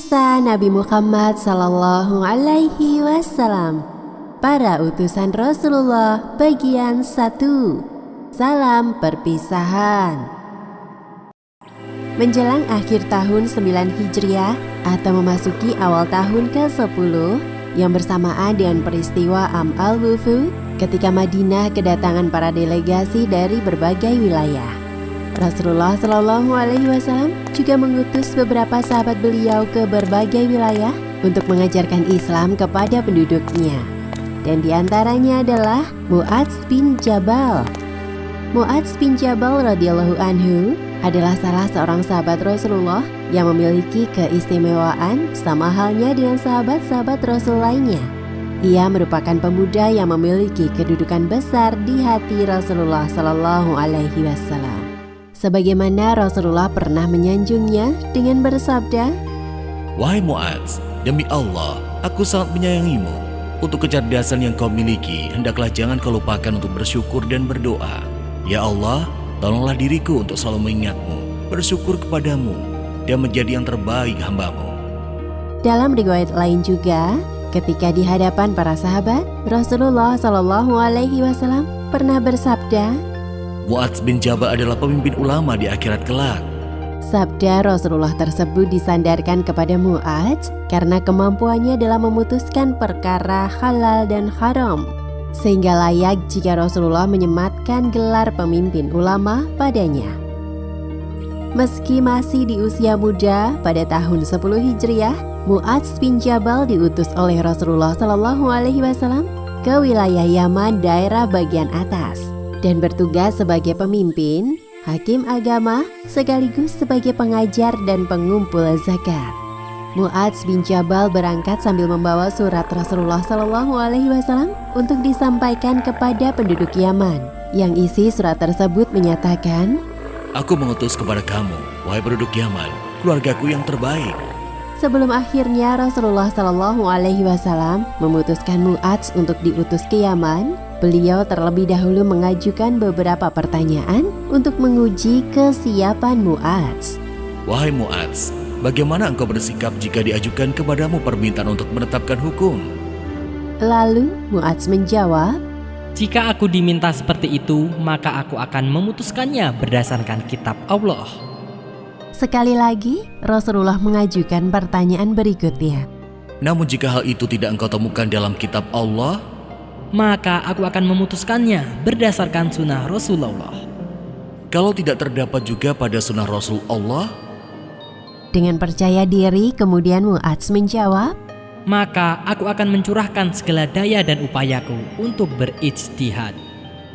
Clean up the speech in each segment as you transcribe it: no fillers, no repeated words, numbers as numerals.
Kisah Nabi Muhammad Sallallahu Alaihi Wasallam. Para utusan Rasulullah bagian 1. Salam perpisahan. Menjelang akhir tahun 9 Hijriah atau memasuki awal tahun ke-10 yang bersamaan dengan peristiwa Am al-Wufud, ketika Madinah kedatangan para delegasi dari berbagai wilayah. Rasulullah Shallallahu Alaihi Wasallam juga mengutus beberapa sahabat beliau ke berbagai wilayah untuk mengajarkan Islam kepada penduduknya. Dan diantaranya adalah Mu'adz bin Jabal. Mu'adz bin Jabal radhiyallahu anhu adalah salah seorang sahabat Rasulullah yang memiliki keistimewaan sama halnya dengan sahabat-sahabat Rasul lainnya. Ia merupakan pemuda yang memiliki kedudukan besar di hati Rasulullah Shallallahu Alaihi Wasallam. Sebagaimana Rasulullah pernah menyanjungnya dengan bersabda, "Wahai Mu'adz, demi Allah, aku sangat menyayangimu. Untuk kecerdasan yang kau miliki, hendaklah jangan kau lupakan untuk bersyukur dan berdoa. Ya Allah, tolonglah diriku untuk selalu mengingatmu, bersyukur kepadamu, dan menjadi yang terbaik hamba-Mu." Dalam riwayat lain juga, ketika di hadapan para sahabat, Rasulullah Shallallahu Alaihi Wasallam pernah bersabda, Mu'adz bin Jabal adalah pemimpin ulama di akhirat kelak. Sabda Rasulullah tersebut disandarkan kepada Mu'adz karena kemampuannya dalam memutuskan perkara halal dan haram, sehingga layak jika Rasulullah menyematkan gelar pemimpin ulama padanya. Meski masih di usia muda, pada tahun 10 Hijriah, Mu'adz bin Jabal diutus oleh Rasulullah Shallallahu Alaihi Wasallam ke wilayah Yaman daerah bagian atas dan bertugas sebagai pemimpin, hakim agama, sekaligus sebagai pengajar dan pengumpul zakat. Mu'adz bin Jabal berangkat sambil membawa surat Rasulullah Shallallahu Alaihi Wasallam untuk disampaikan kepada penduduk Yaman. Yang isi surat tersebut menyatakan, "Aku mengutus kepada kamu, wahai penduduk Yaman, keluargaku yang terbaik." Sebelum akhirnya Rasulullah Shallallahu Alaihi Wasallam memutuskan Mu'adz untuk diutus ke Yaman, beliau terlebih dahulu mengajukan beberapa pertanyaan untuk menguji kesiapan Mu'adz. "Wahai Mu'adz, bagaimana engkau bersikap jika diajukan kepadamu permintaan untuk menetapkan hukum?" Lalu Mu'adz menjawab, "Jika aku diminta seperti itu, maka aku akan memutuskannya berdasarkan kitab Allah." Sekali lagi, Rasulullah mengajukan pertanyaan berikutnya. "Namun jika hal itu tidak engkau temukan dalam kitab Allah, maka aku akan memutuskannya berdasarkan sunnah Rasulullah." Kalau tidak terdapat juga pada sunnah Rasul Allah? Dengan percaya diri, kemudian Mu'adz menjawab, "Maka aku akan mencurahkan segala daya dan upayaku untuk berijtihad."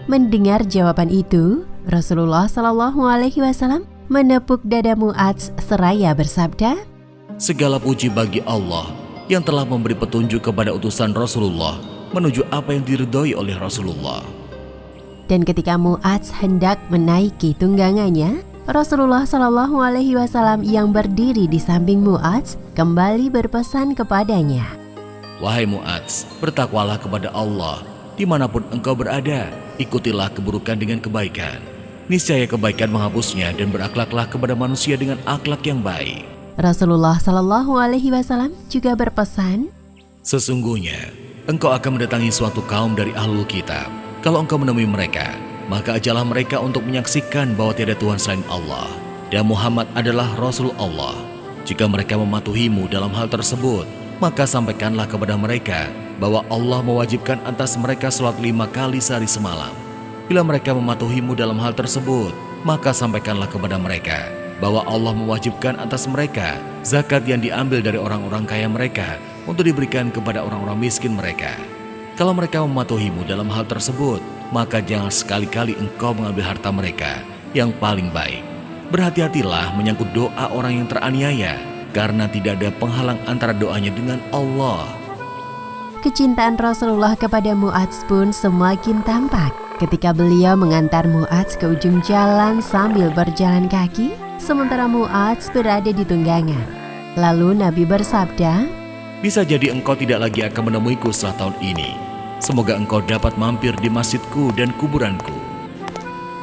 Mendengar jawaban itu, Rasulullah Shallallahu Alaihi Wasallam menepuk dada Mu'adz seraya bersabda, "Segala puji bagi Allah yang telah memberi petunjuk kepada utusan Rasulullah menuju apa yang diridhoi oleh Rasulullah." Dan ketika Mu'adz hendak menaiki tunggangannya, Rasulullah Shallallahu Alaihi Wasallam yang berdiri di samping Mu'adz kembali berpesan kepadanya, "Wahai Mu'adz, bertakwalah kepada Allah dimanapun engkau berada, ikutilah keburukan dengan kebaikan. Niscaya kebaikan menghapusnya dan berakhlaklah kepada manusia dengan akhlak yang baik." Rasulullah Shallallahu Alaihi Wasallam juga berpesan, "Sesungguhnya engkau akan mendatangi suatu kaum dari ahlul kitab. Kalau engkau menemui mereka, maka ajalah mereka untuk menyaksikan bahwa tiada Tuhan selain Allah dan Muhammad adalah Rasul Allah. Jika mereka mematuhimu dalam hal tersebut, maka sampaikanlah kepada mereka bahwa Allah mewajibkan atas mereka salat 5 kali sehari semalam. Bila mereka mematuhimu dalam hal tersebut, maka sampaikanlah kepada mereka bahwa Allah mewajibkan atas mereka zakat yang diambil dari orang-orang kaya mereka untuk diberikan kepada orang-orang miskin mereka. Kalau mereka mematuhimu dalam hal tersebut, maka jangan sekali-kali engkau mengambil harta mereka yang paling baik. Berhati-hatilah menyangkut doa orang yang teraniaya, karena tidak ada penghalang antara doanya dengan Allah." Kecintaan Rasulullah kepada Mu'adz pun semakin tampak ketika beliau mengantar Mu'adz ke ujung jalan sambil berjalan kaki, sementara Mu'adz berada di tunggangan. Lalu Nabi bersabda, "Bisa jadi engkau tidak lagi akan menemuiku setelah tahun ini. Semoga engkau dapat mampir di masjidku dan kuburanku."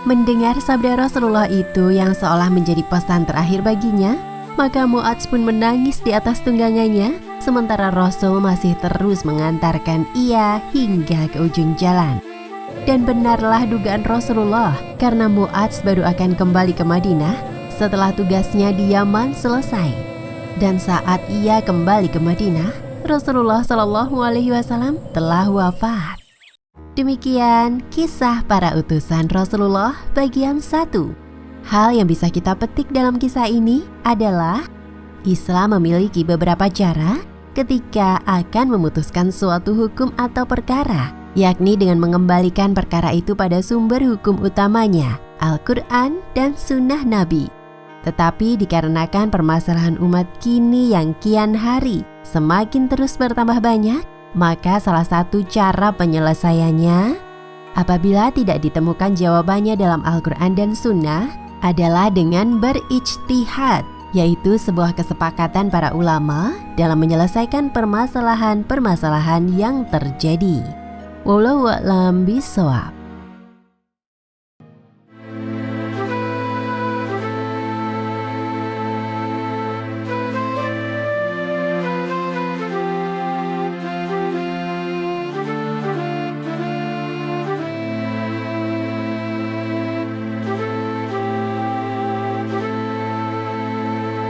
Mendengar sabda Rasulullah itu yang seolah menjadi pesan terakhir baginya, Maka Mu'adz pun menangis di atas tunggangannya, sementara Rasul masih terus mengantarkan ia hingga ke ujung jalan. Dan benarlah dugaan Rasulullah, karena Mu'adz baru akan kembali ke Madinah setelah tugasnya di Yaman selesai. Dan saat ia kembali ke Madinah, Rasulullah Shallallahu Alaihi Wasallam telah wafat. Demikian kisah para utusan Rasulullah bagian 1. Hal yang bisa kita petik dalam kisah ini adalah Islam memiliki beberapa cara ketika akan memutuskan suatu hukum atau perkara, yakni dengan mengembalikan perkara itu pada sumber hukum utamanya, Al-Quran dan Sunnah Nabi. Tetapi dikarenakan permasalahan umat kini yang kian hari semakin terus bertambah banyak, maka salah satu cara penyelesaiannya apabila tidak ditemukan jawabannya dalam Al-Quran dan Sunnah adalah dengan berijtihad, yaitu sebuah kesepakatan para ulama dalam menyelesaikan permasalahan-permasalahan yang terjadi. Wallahu a'lam bishawab.